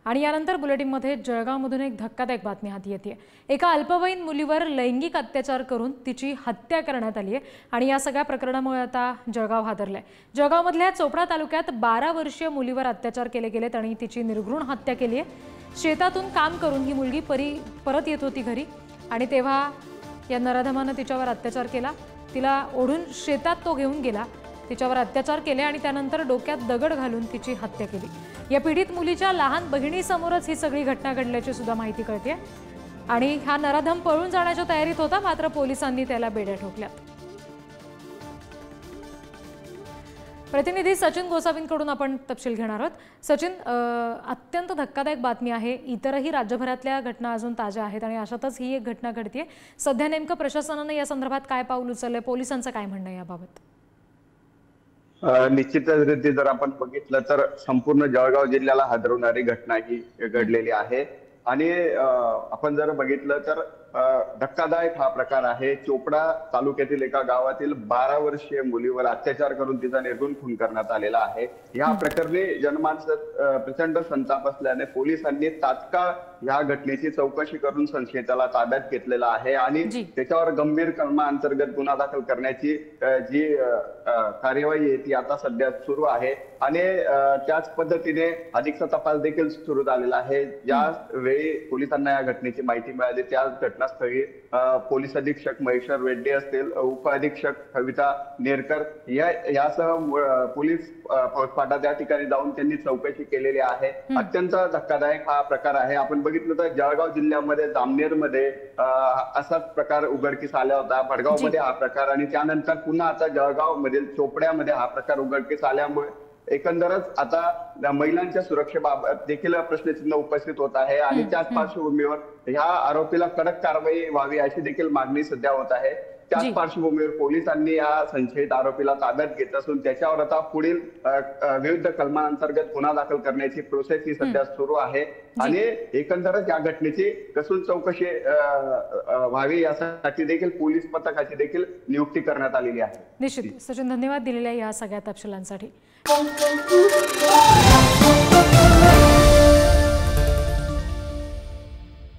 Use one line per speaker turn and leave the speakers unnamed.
आणि यानंतर बुलेटिनमध्ये जळगावमधून एक धक्कादायक बातमी हाती येते। एका अल्पवयीन मुलीवर लैंगिक अत्याचार करून तिची हत्या करण्यात आली आहे आणि या सगळ्या प्रकरणामुळे आता जळगाव हादरलंय। जळगावमधल्या चोपडा तालुक्यात 12 वर्षीय मुलीवर अत्याचार केले गेलेत आणि तिची निर्घृण हत्या केली आहे। शेतातून काम करून ही मुलगी परत येत होती घरी आणि तेव्हा या नराधमाने तिच्यावर अत्याचार केला। तिला ओढून शेतात तो घेऊन गेला, तिच्यावर अत्याचार केले आणि त्यानंतर डोक्यात दगड घालून तिची हत्या केली। या पीडित मुलीच्या लहान बहिणीसमोरच ही सगळी घटना घडल्याची सुद्धा माहिती कळते आणि हा नराधम पळून जाण्याच्या तयारीत होता, मात्र पोलिसांनी त्याला बेड्या ठोकल्यात। प्रतिनिधी सचिन गोसावींकडून आपण तपशील घेणार आहोत। सचिन, अत्यंत धक्कादायक बातमी आहे। इतरही राज्यभरातल्या घटना अजून ताज्या आहेत आणि अशातच ही एक घटना घडतेय। सध्या नेमकं प्रशासनाने या संदर्भात काय पाऊल उचललंय, पोलिसांचं काय म्हणणं आहे याबाबत?
निश्चितच जर आपण बघितलं तर संपूर्ण जळगाव जिल्ह्याला हादरवणारी घटना ही घडलेली आहे आणि आपण जर बघितलं तर धक्कादायक हा प्रकार आहे। चोपडा तालुक्यातील एका गावातील 12 वर्षीय मुलीवर अत्याचार करून तिचा निर्घृण खून करण्यात आलेला आहे। या प्रकरणी जनमानसात प्रचंड संताप असल्याने पोलिसांनी तात्काळ या घटनेची चौकशी करून संशयिताला ताब्यात घेतलेला आहे आणि त्याच्यावर गंभीर कलमाअंतर्गत गुन्हा दाखल करण्याची जी कार्यवाही आहे ती आता सध्या सुरू आहे आणि त्याच पद्धतीने अधिकचा तपास देखील सुरू झालेला आहे। ज्या वेळी पोलिसांना या घटनेची माहिती मिळाली त्याच घटनास्थळी पोलीस अधीक्षक महेश्वर रेड्डी असतील, उप अधीक्षक कविता नेरकर यासह पोलीस फौजफाटा त्या ठिकाणी जाऊन त्यांनी चौकशी केलेली आहे। अत्यंत धक्कादायक हा प्रकार आहे। आपण बघितलं तर जळगाव जिल्ह्यामध्ये जामनेर मध्ये असाच प्रकार उघडकीस आला होता, भडगाव मध्ये हा प्रकार आणि त्यानंतर पुन्हा आता जळगाव मधील चोपड्यामध्ये हा प्रकार उघडकीस आल्यामुळे एकंदरच आता महिलांच्या सुरक्षेबाबत देखील प्रश्नचिन्ह उपस्थित होत आहे आणि त्याच पार्श्वभूमीवर ह्या आरोपीला कडक कारवाई व्हावी अशी देखील मागणी सध्या होत आहे। त्याच पार्श्वभूमीवर पोलिसांनी या संशयित आरोपीला ताब्यात घेत असून त्याच्यावर आता पुढील विविध कलमांतर्गत गुन्हा दाखल करण्याची प्रोसेस ही सध्या सुरू आहे आणि एकंदरच या घटनेची कसून चौकशी व्हावी यासाठी देखील पोलीस पथकाची देखील नियुक्ती करण्यात आलेली आहे।
निश्चित सचिन, धन्यवाद दिलेल्या या सगळ्या तपशिलांसाठी।